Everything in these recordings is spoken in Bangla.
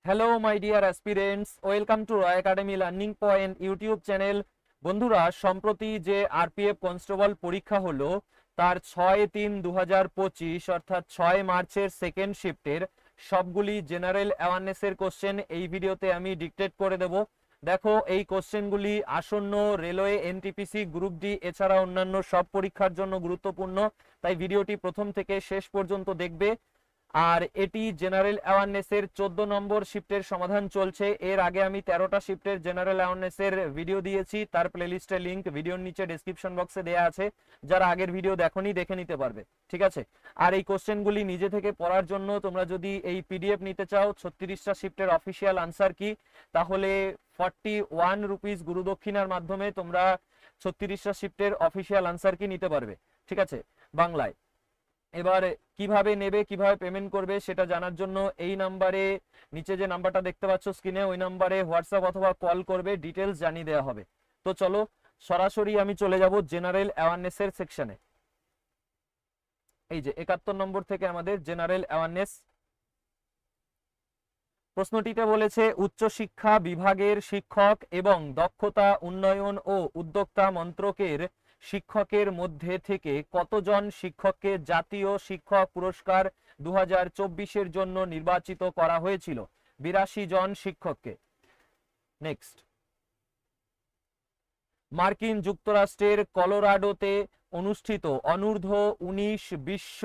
Hello my dear aspirants, welcome to Roy academy learning point YouTube channel. বন্ধুরা, সম্প্রতি যে আরপিএফ কনস্টেবল পরীক্ষা হলো তার 6-3-2025 অর্থাৎ 6 মার্চের সেকেন্ড শিফটের সবগুলি জেনারেল অ্যাওয়ারনেসের কোশ্চেন এই ভিডিওতে আমি ডিকটেট করে দেব। দেখো, এই কোশ্চেনগুলি আসন্ন রেলওয়ে, এনটিপিসি, গ্রুপ ডি এছাড়া অন্যান্য সব পরীক্ষার জন্য গুরুত্বপূর্ণ, তাই ভিডিওটি প্রথম থেকে শেষ পর্যন্ত দেখবে। আর এটি জেনারেল অ্যাওয়ারনেসের 14 নম্বর শিফটের সমাধান চলছে। এর আগে আমি 13টা শিফটের জেনারেল অ্যাওয়ারনেসের ভিডিও দিয়েছি, তার প্লেলিস্টের লিংক ভিডিওর নিচে ডেসক্রিপশন বক্সে দেওয়া আছে, যারা আগের ভিডিও দেখোনি দেখে নিতে পারবে, ঠিক আছে। আর এই কোশ্চেনগুলি নিজে থেকে পড়ার জন্য তোমরা যদি এই পিডিএফ নিতে চাও 36টা শিফটের অফিসিয়াল আনসার কি, তাহলে 41 রুপিস গুরুদক্ষিণার মাধ্যমে তোমরা 36টা শিফটের অফিসিয়াল আনসার কি নিতে পারবে, ঠিক আছে, বাংলায়। এবার কিভাবে নেবে, কিভাবে পেমেন্ট করবে সেটা জানার জন্য এই নাম্বারে, নিচে যে নাম্বারটা দেখতে পাচ্ছ স্ক্রিনে, ওই নাম্বারে হোয়াটসঅ্যাপ অথবা কল করবে, ডিটেলস জানিয়ে দেওয়া হবে। তো চলো সরাসরি আমি চলে যাব জেনারেল অ্যাওয়ারনেসের সেকশনে। এই যে 71 নম্বর থেকে আমাদের জেনারেল অ্যাওয়ারনেস। প্রশ্নটিতে বলেছে, উচ্চশিক্ষা বিভাগের শিক্ষক এবং দক্ষতা উন্নয়ন ও উদ্যোক্তা মন্ত্রকের শিক্ষকের মধ্যে থেকে কতজন শিক্ষককে জাতীয় শিক্ষক পুরস্কার 2024-এর জন্য নির্বাচিত করা হয়েছিল? 82 জন শিক্ষককে। নেক্সট, মার্কিন যুক্তরাষ্ট্রের কলোরাডোতে অনুষ্ঠিত অনূর্ধ্ব 19 বিশ্ব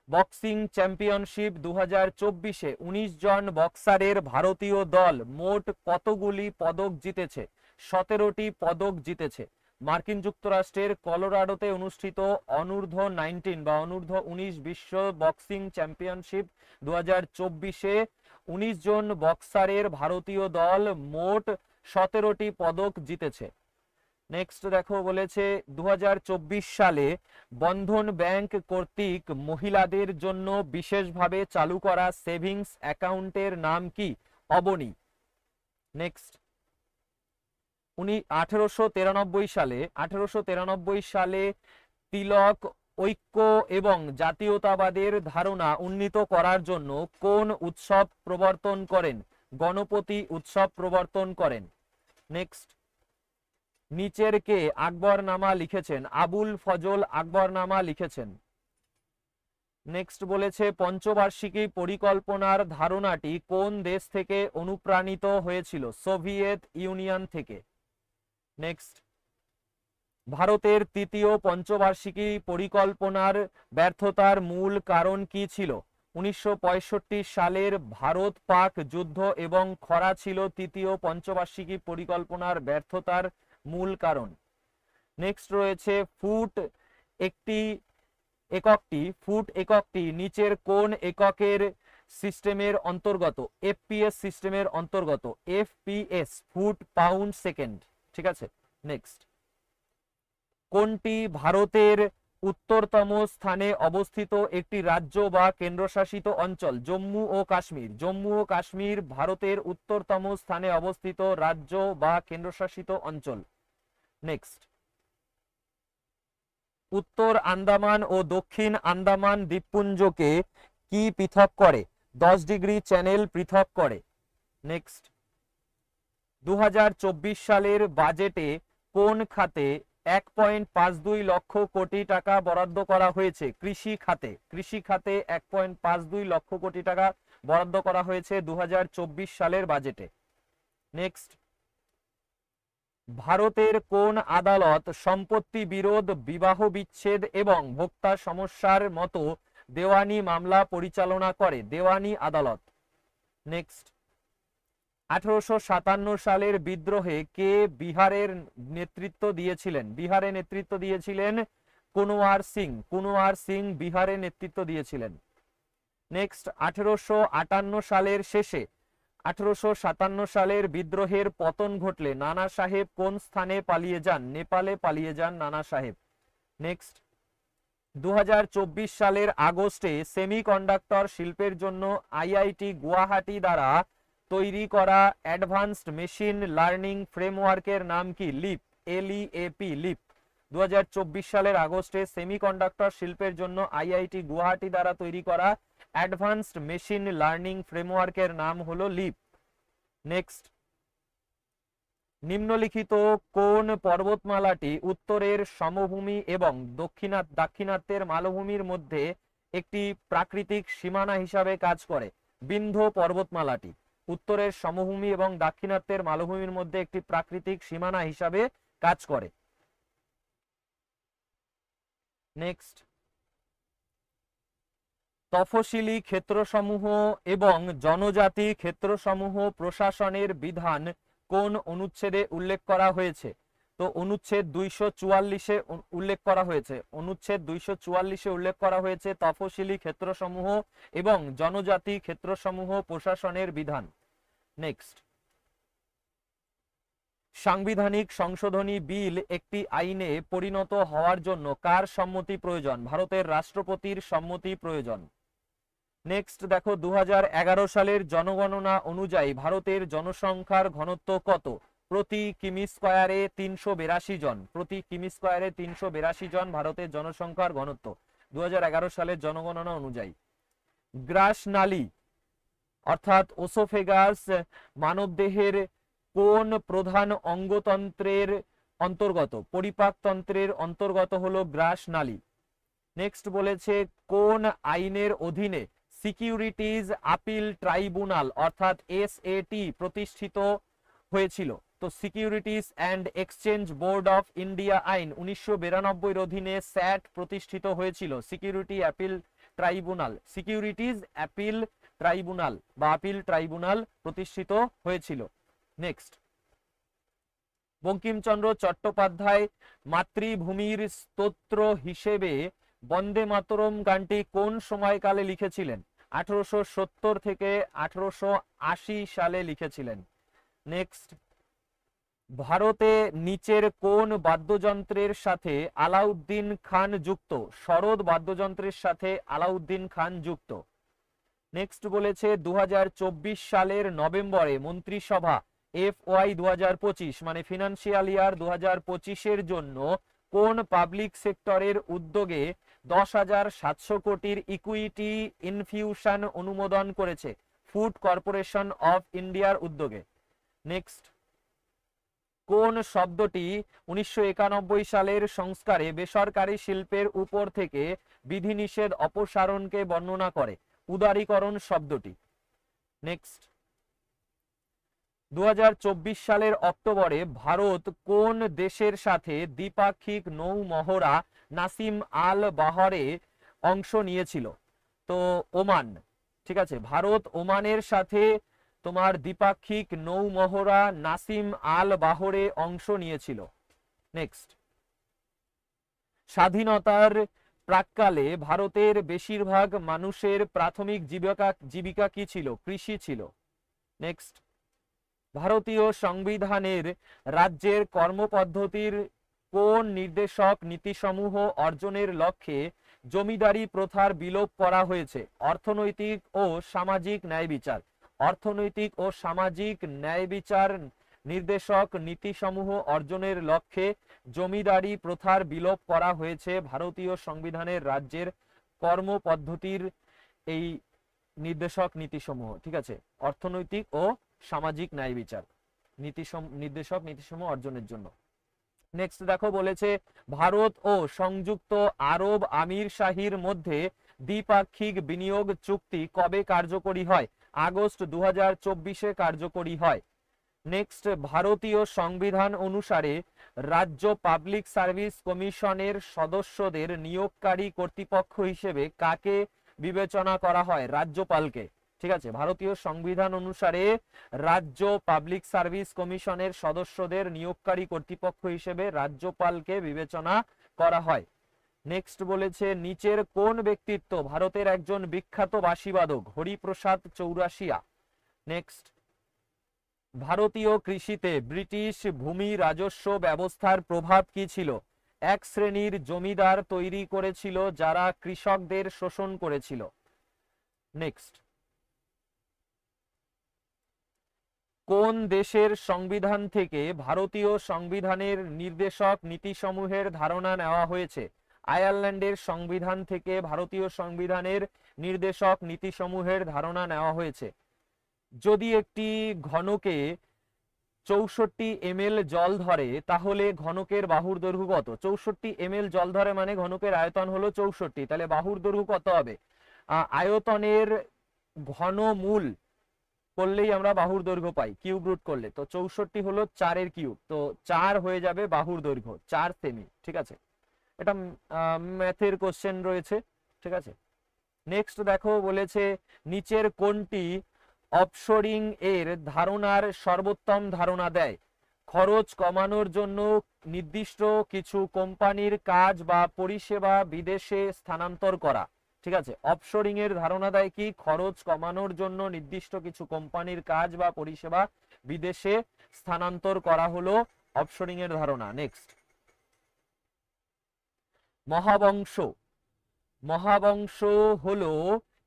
বক্সিং চ্যাম্পিয়নশিপ 2024-এ 19 জন বক্সারের ভারতীয় দল মোট কতগুলি পদক জিতেছে? 17টি পদক জিতেছে। মার্কিন যুক্তরাষ্ট্রের কলোরাডোতে অনুষ্ঠিত অনূর্ধ্ব 19 বা অনূর্ধ্ব 19 বিশ্ব বক্সিং চ্যাম্পিয়নশিপ 2024-এ 19 জন বক্সারের ভারতীয় দল মোট 17টি পদক জিতেছে। নেক্সট দেখো, বলেছে 2024 সালে বন্ধন ব্যাংক কর্তৃক মহিলাদের জন্য বিশেষভাবে চালু করা সেভিংস অ্যাকাউন্টের নাম কি? অবনী। নেক্সট, 1893 সালে তিলক ঐক্য এবং জাতীয়তাবাদের ধারণা উন্নীত করার জন্য কোন উৎসব প্রবর্তন করেন? গণপতি উৎসব প্রবর্তন করেন। নেক্সট, নিচের কে আকবরনামা লিখেছেন? আবুল ফজল আকবরনামা লিখেছেন। নেক্সট বলেছে, পঞ্চবার্ষিকী পরিকল্পনার ধারণাটি কোন দেশ থেকে অনুপ্রাণিত হয়েছিল? সোভিয়েত ইউনিয়ন থেকে। নেক্সট, ভারতের তৃতীয় পঞ্চবার্ষিকী পরিকল্পনার ব্যর্থতার মূল কারণ কি ছিল? 1965 সালের ভারত পাক যুদ্ধ এবং খরা ছিল তৃতীয় পঞ্চবার্ষিকী পরিকল্পনার ব্যর্থতার মূল কারণ। নেক্সট রয়েছে, ফুট এককটি নিচের কোন এককের সিস্টেমের অন্তর্গত? এফপিএস সিস্টেমের অন্তর্গত। এফপিএস, ফুট পাউন্ড সেকেন্ড, ঠিক আছে। নেক্সট, কোনটি ভারতের উত্তরতম স্থানে অবস্থিত একটি রাজ্য বা কেন্দ্রশাসিত অঞ্চল? জম্মু ও কাশ্মীর। জম্মু ও কাশ্মীর ভারতের উত্তরতম স্থানে অবস্থিত রাজ্য বা কেন্দ্রশাসিত অঞ্চল। নেক্সট, উত্তর আন্দামান ও দক্ষিণ আন্দামান দ্বীপপুঞ্জকে কি পৃথক করে? 10 ডিগ্রি চ্যানেল পৃথক করে। নেক্সট, 2024 সালের বাজেটে কোন খাতে 1.52 লক্ষ কোটি টাকা বরাদ্দ করা হয়েছে? কৃষি খাতে। কৃষি খাতে 1.52 লক্ষ কোটি টাকা বরাদ্দ করা হয়েছে 2024 সালের বাজেটে। নেক্সট, ভারতের কোন আদালত সম্পত্তি বিরোধ, বিবাহ বিচ্ছেদ এবং ভোক্তা সমস্যার মতো দেওয়ানি মামলা পরিচালনা করে? দেওয়ানি আদালত। নেক্সট, 1857 সালের বিদ্রোহে কে বিহারের নেতৃত্ব দিয়েছিলেন? বিহারে নেতৃত্ব দিয়েছিলেন কুনওয়ার সিং। কুনওয়ার সিং বিহারে নেতৃত্ব দিয়েছিলেন। নেক্সট, 1858 সালের শেষে 1857 সালের বিদ্রোহের পতন ঘটলে নানা সাহেব কোন স্থানে পালিয়ে যান? নেপালে পালিয়ে যান নানা সাহেব। নেক্সট, 2024 সালের আগস্টে সেমিকন্ডাক্টর শিল্পের জন্য আইআইটি গুয়াহাটি দ্বারা তৈরি করা অ্যাডভান্সড মেশিন লার্নিং ফ্রেমওয়ার্কের নাম কি? Lip, এলইএপি, lip. 2024 সালের আগস্টে সেমিকন্ডাক্টর শিল্পের জন্য আইআইটি গুয়াহাটি দ্বারা তৈরি করা অ্যাডভান্সড মেশিন লার্নিং ফ্রেমওয়ার্কের নাম হলো লিপ। নেক্সট, নিম্নলিখিত কোন পর্বতমালাটি উত্তরের সমভূমি এবং দাক্ষিণাত্যের মালভূমির মধ্যে একটি প্রাকৃতিক সীমানা হিসাবে কাজ করে? বিন্ধ্য পর্বতমালাটি উত্তরের সমভূমি এবং দাক্ষিণাত্যের মালভূমির মধ্যে একটি প্রাকৃতিক সীমানা হিসাবে কাজ করে। নেক্সট, তফসিলি ক্ষেত্রসমূহ এবং জনজাতি ক্ষেত্রসমূহ প্রশাসনের বিধান কোন অনুচ্ছেদে উল্লেখ করা হয়েছে? তো অনুচ্ছেদ 244-এ উল্লেখ করা হয়েছে। অনুচ্ছেদ 244-এ উল্লেখ করা হয়েছে তফসিলি ক্ষেত্রসমূহ এবং জনজাতি ক্ষেত্রসমূহ প্রশাসনের বিধান। নেক্সট, সাংবিধানিক সংশোধনী বিল একটি আইনে পরিণত হওয়ার জন্য কার সম্মতি প্রয়োজন? ভারতের রাষ্ট্রপতির সম্মতি প্রয়োজন। নেক্সট দেখো, 2011 সালের জনগণনা অনুযায়ী ভারতের জনসংখ্যার ঘনত্ব কত? প্রতি কিমি স্কয়ারে 382 জন। প্রতি কিমি স্কয়ারে 382 জন ভারতের জনসংখ্যার ঘনত্ব 2011 সালের জনগণনা অনুযায়ী। গ্রাসনালী অর্থাৎ ওসোফেগাস মানবদেহের কোন প্রধান অঙ্গতন্ত্রের অন্তর্গত? পরিপাকতন্ত্রের অন্তর্গত হলো গ্রাসনালী। নেক্সট বলেছে কোন আইনের অধীনে সিকিউরিটিজ আপিল ট্রাইব্যুনাল অর্থাৎ এসএটি প্রতিষ্ঠিত হয়েছিল? তো securities and exchange board of India আইন 1992 অধীনে স্যাট প্রতিষ্ঠিত হয়েছিল। সিকিউরিটিজ অ্যাপিল ট্রাইব্যুনাল বা আপিল ট্রাইব্যুনাল প্রতিষ্ঠিত হয়েছিল। নেক্সট, বঙ্কিমচন্দ্র চট্টোপাধ্যায় মাতৃভূমির স্তোত্র হিসেবে বন্দে মাতরম গানটি কোন সময়কালে লিখেছিলেন? 1870 থেকে 1880 সালে লিখেছিলেন। নেক্সট, ভারতে নিচের কোন বাদ্যযন্ত্রের সাথে আলাউদ্দিন খান যুক্ত? সরোদ বাদ্যযন্ত্রের সাথে আলাউদ্দিন খান যুক্ত। নেক্সট বলেছে 2024 সালের নভেম্বরে মন্ত্রিসভা FY 2025 মানে ফিনান্সিয়াল ইয়ার 2025-এর জন্য কোন পাবলিক সেক্টরের উদ্যোগে 10,700 কোটির ইকুইটি ইনফিউশন অনুমোদন করেছে? ফুড কর্পোরেশন অফ ইন্ডিয়ার উদ্যোগে। নেক্সট, কোন শব্দটি 1991 সালের সংস্কারে বেসরকারি শিল্পের উপর থেকে বিধিনিষেধ অপসারণকে বর্ণনা করে? উদারীকরণ শব্দটি। নেক্সট, 2024 সালের অক্টোবরে ভারত কোন দেশের সাথে দ্বিপাক্ষিক নৌ মহড়া নাসিম আল বাহরে অংশ নিয়েছিল? তো ওমান। ঠিক আছে, ভারত ওমানের সাথে তোমার দ্বিপাক্ষিক নৌ মহড়া নাসিম আল বাহরে অংশ নিয়েছিল। নেক্সট, স্বাধীনতার প্রাক্কালে ভারতের বেশিরভাগ মানুষের প্রাথমিক জীবিকা কি ছিল? কৃষি ছিল। নেক্সট, ভারতীয় সংবিধানের রাজ্যের কর্মপদ্ধতির কোন নির্দেশক নীতিসমূহ অর্জনের লক্ষ্যে জমিদারি প্রথার বিলোপ করা হয়েছে? অর্থনৈতিক ও সামাজিক ন্যায় বিচার। অর্থনৈতিক ও সামাজিক ন্যায় বিচার নির্দেশক নীতিসমূহ অর্জনের লক্ষ্যে জমিদারি প্রথার বিলোপ করা হয়েছে ভারতীয় সংবিধানের রাজ্যের কর্মপদ্ধতির এই নির্দেশক নীতিসমূহ। ঠিক আছে, অর্থনৈতিক ও সামাজিক ন্যায় বিচার নির্দেশক নীতিসমূহ অর্জনের জন্য। নেক্সট দেখো, বলেছে ভারত ও সংযুক্ত আরব আমিরশাহির মধ্যে দ্বিপাক্ষিক বিনিয়োগ চুক্তি কবে কার্যকরী হয়? আগস্ট 2024-এ কার্যকরী হয়। নেক্সট, ভারতীয় সংবিধান অনুসারে রাজ্য পাবলিক সার্ভিস কমিশনের সদস্যদের নিয়োগকারী কর্তৃপক্ষ হিসেবে কাকে বিবেচনা করা হয়? রাজ্যপালকে। ঠিক আছে, ভারতীয় সংবিধান অনুসারে রাজ্য পাবলিক সার্ভিস কমিশনের সদস্যদের নিয়োগকারী কর্তৃপক্ষ হিসেবে রাজ্যপালকে বিবেচনা করা হয়। নেক্সট বলেছে নিচের কোন ব্যক্তিত্ব ভারতের একজন বিখ্যাত বাঁশিবাদক? হরিপ্রসাদ চৌরাশিয়া। নেক্সট, ভারতীয় কৃষিতে ব্রিটিশ ভূমি রাজস্ব ব্যবস্থার প্রভাব কি ছিল? এক শ্রেণীর জমিদার তৈরি করেছিল যারা কৃষকদের শোষণ করেছিল। নেক্সট, কোন দেশের সংবিধান থেকে ভারতীয় সংবিধানের নির্দেশক নীতিসমূহের ধারণা নেওয়া হয়েছে? আয়ারল্যান্ডের সংবিধান থেকে ভারতীয় সংবিধানের নির্দেশক নীতিসমূহের ধারণা নেওয়া হয়েছে। যদি একটি ঘনকে 64 ml জল ধরে তাহলে ঘনকের বাহুর দৈর্ঘ্য কত? 64 ml জল ধরে মানে ঘনকের আয়তন হলো 64, তাহলে বাহুর দৈর্ঘ্য কত হবে? আয়তনের ঘনমূল করলেই আমরা বাহুর দৈর্ঘ্য পাই, কিউব রুট করলে। তো 64 হলো 4 এর কিউব, তো 4 হয়ে যাবে বাহুর দৈর্ঘ্য, 4 সেমি। ঠিক আছে, এটা ম্যাথের কোশ্চেন রয়েছে। ঠিক আছে, নেক্সট দেখো বলেছে নিচের কোনটি অফশোরিং এর ধারণার সর্বোত্তম ধারণা দেয়? খরচ কমানোর জন্য নির্দিষ্ট কিছু কোম্পানির কাজ বা পরিষেবা বিদেশে স্থানান্তর করা। ঠিক আছে, অফশোরিং এর ধারণা দেয় কি? খরচ কমানোর জন্য নির্দিষ্ট কিছু কোম্পানির কাজ বা পরিষেবা বিদেশে স্থানান্তর করা হলো অফশোরিং এর ধারণা। নেক্সট, মহাবংশ। মহাবংশ হলো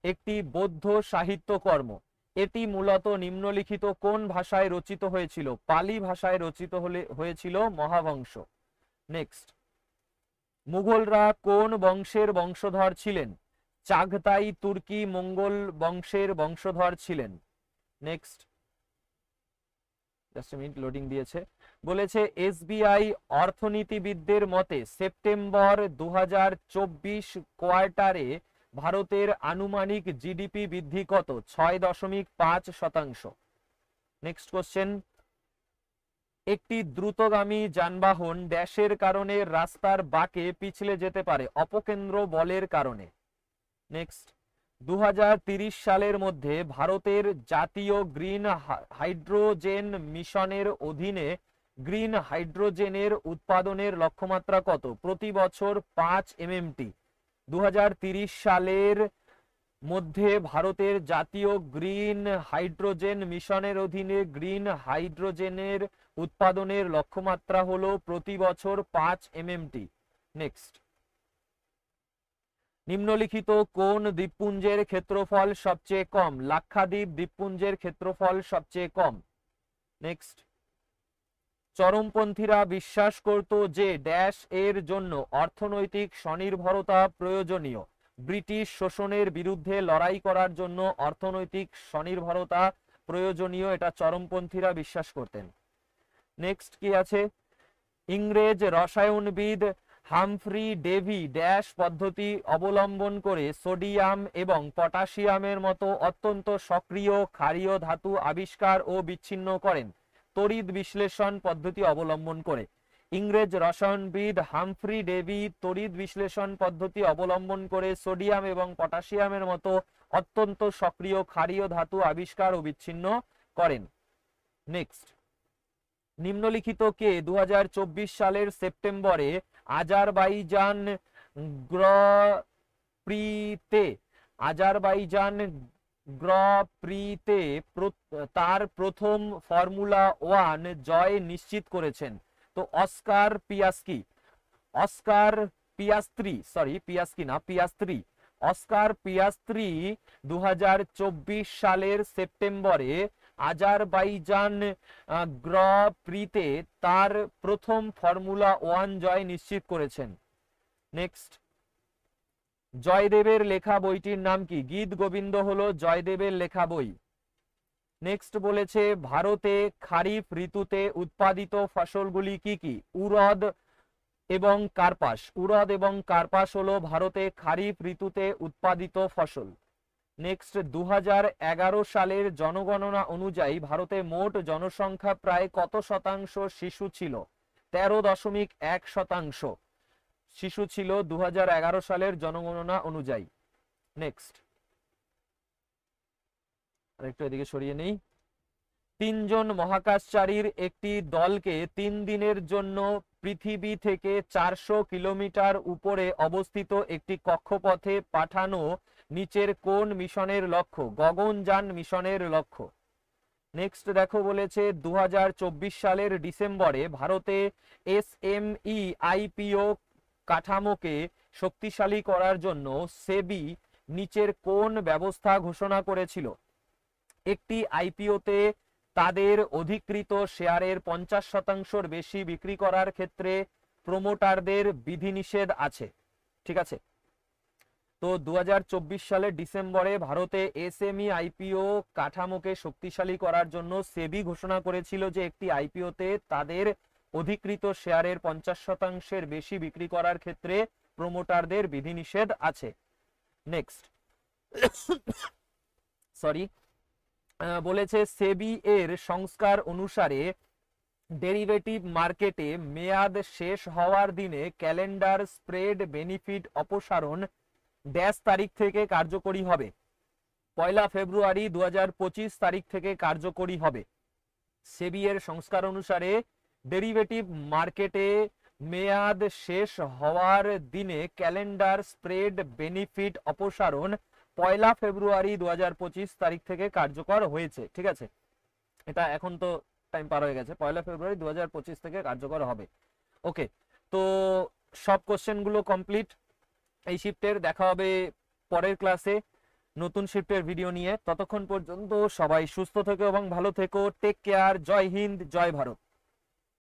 একটি বৌদ্ধ সাহিত্যকর্ম। এটি মূলত নিম্নলিখিত কোন ভাষায় রচিত হয়েছিল? পালি ভাষায় রচিত হয়েছিল মহাবংশ। নেক্সট, মুঘলরা কোন বংশের বংশধর ছিলেন? চাগতাই তুর্কি মঙ্গল বংশের বংশধর ছিলেন। নেক্সট, জাস্ট মিনিট, লোডিং দিয়েছে। বলেছে এসবিআই অর্থনীতিবিদদের মতে সেপ্টেম্বর 2024 কোয়ার্টারে ভারতের আনুমানিক জিডিপি বৃদ্ধি কত? 6.5%। নেক্সট কোশ্চেন, একটি দ্রুতগামী যানবাহন ড্যাশের কারণে রাস্তার বাঁকে পিছলে যেতে পারে? অপকেন্দ্র বলের কারণে। নেক্সট, 2030 সালের মধ্যে ভারতের জাতীয় গ্রিন হাইড্রোজেন মিশনের অধীনে গ্রিন হাইড্রোজেনের উৎপাদনের লক্ষ্যমাত্রা কত? প্রতি বছর 5 MMT। 2030 সালের মধ্যে ভারতের জাতীয় গ্রিন হাইড্রোজেন মিশনের অধীনে গ্রিন হাইড্রোজেনের উৎপাদনের লক্ষ্যমাত্রা হলো প্রতি বছর 5 MMT। নেক্সট, নিম্নলিখিত কোন দ্বীপপুঞ্জের ক্ষেত্রফল সবচেয়ে কম? লাক্ষাদ্বীপ দ্বীপপুঞ্জের ক্ষেত্রফল সবচেয়ে কম। নেক্সট, চরমপন্থীরা বিশ্বাস করত যে ড্যাশ এর জন্য অর্থনৈতিক স্বনির্ভরতা প্রয়োজনীয়। ব্রিটিশ শোষণের বিরুদ্ধে লড়াই করার জন্য অর্থনৈতিক স্বনির্ভরতা প্রয়োজনীয়, এটা চরমপন্থীরা বিশ্বাস করতেন। নেক্সট কি আছে? ইংরেজ রসায়নবিদ হামফ্রি ডেভি ড্যাশ পদ্ধতি অবলম্বন করে সোডিয়াম এবং পটাশিয়ামের মতো অত্যন্ত সক্রিয় ক্ষারীয় ধাতু আবিষ্কার ও বিচ্ছিন্ন করেন তড়িৎ বিশ্লেষণ পদ্ধতি অবলম্বন করে। ইংরেজ রসায়নবিদ হামফ্রি ডেভি তড়িৎ বিশ্লেষণ পদ্ধতি অবলম্বন করে সোডিয়াম এবং পটাশিয়ামের মতো অত্যন্ত সক্রিয় ক্ষারীয় ধাতু আবিষ্কার ও বিচ্ছিন্ন করেন। নেক্সট, নিম্নলিখিত কে 2024 সালের সেপ্টেম্বরে আজারবাইজান গ্রঁ প্রিতে তার প্রথম ফর্মুলা 1 জয় নিশ্চিত করেছেন? তো অস্কার পিয়াস্কি, অস্কার পিয়াস্ত্রি 2024 সালের সেপ্টেম্বরে আজারবাইজান গ্রঁ প্রিতে তার প্রথম ফর্মুলা 1 জয় নিশ্চিত করেছেন। নেক্সট, জয়দেবের লেখা বইটির নাম কি? গীত গোবিন্দ হলো জয়দেবের লেখা বই। নেক্সট বলেছে ভারতে খারিফ ঋতুতে উৎপাদিত ফসলগুলি কি কি? উড়দ এবং কার্পাস। উড়দ এবং কার্পাস হলো ভারতে খারিফ ঋতুতে উৎপাদিত ফসল। নেক্সট, 2011 সালের জনগণনা অনুযায়ী ভারতে মোট জনসংখ্যা প্রায় কত শতাংশ শিশু ছিল? 13.1% শিশু ছিল 2011 সালের জনগণনা অনুযায়ী। নেক্সট, আরেকটু এদিকে সরিয়ে নেই। 3 জন মহাকাশচারীর একটি দলকে 3 দিনের জন্য পৃথিবী থেকে 400 কিলোমিটার উপরে অবস্থিত একটি কক্ষপথে পাঠানো নিচের কোন মিশনের লক্ষ্য? গগনযান মিশনের লক্ষ্য। নেক্সট দেখো বলেছে 2024 সালের ডিসেম্বরে ভারতে এসএমই আইপিও কাঠামোকে শক্তিশালী করার জন্য সেবি নিচের কোন ব্যবস্থা ঘোষণা করেছিল? একটি আইপিওতে তাদের অধিকৃত শেয়ারের 50% বেশি বিক্রি করার ক্ষেত্রে প্রমোটারদের বিধিনিষেধ আছে। ঠিক আছে, তো 2024 সালের ডিসেম্বরে ভারতে এসএমই আইপিও কাঠামোকে শক্তিশালী করার জন্য সেবি ঘোষণা করেছিল যে একটি আইপিওতে তাদের অধিকৃত শেয়ারের 50% বেশি বিক্রি করার ক্ষেত্রে প্রমোটারদের বিধিনিষেধ আছে। নেক্সট সরি, বলেছে সেবি এর সংস্কার অনুসারে ডেরিভেটিভ মার্কেটে মেয়াদ শেষ হওয়ার দিনে ক্যালেন্ডার স্প্রেড বেনিফিট অপসারণ ড্যাশ তারিখ থেকে কার্যকরী হবে। 1 ফেব্রুয়ারি 2025 তারিখ থেকে কার্যকরী হবে। সেবি এর সংস্কার অনুসারে ডেরিভেটিভ মার্কেটে মেয়াদ শেষ হওয়ার দিনে ক্যালেন্ডার স্প্রেড বেনিফিট অপসারণ 1 ফেব্রুয়ারি 2025 তারিখ থেকে কার্যকর হয়েছে। ঠিক আছে, এটা এখন তো টাইম পার হয়ে গেছে, 1 ফেব্রুয়ারি 2025 থেকে কার্যকর হবে। ওকে, তো সব কোশ্চেন গুলো কমপ্লিট এই শিফটের। দেখা হবে পরের ক্লাসে নতুন শিফটের ভিডিও নিয়ে। ততক্ষণ পর্যন্ত সবাই সুস্থ থেকো এবং ভালো থেকো। Take care. জয় হিন্দ, জয় ভারত।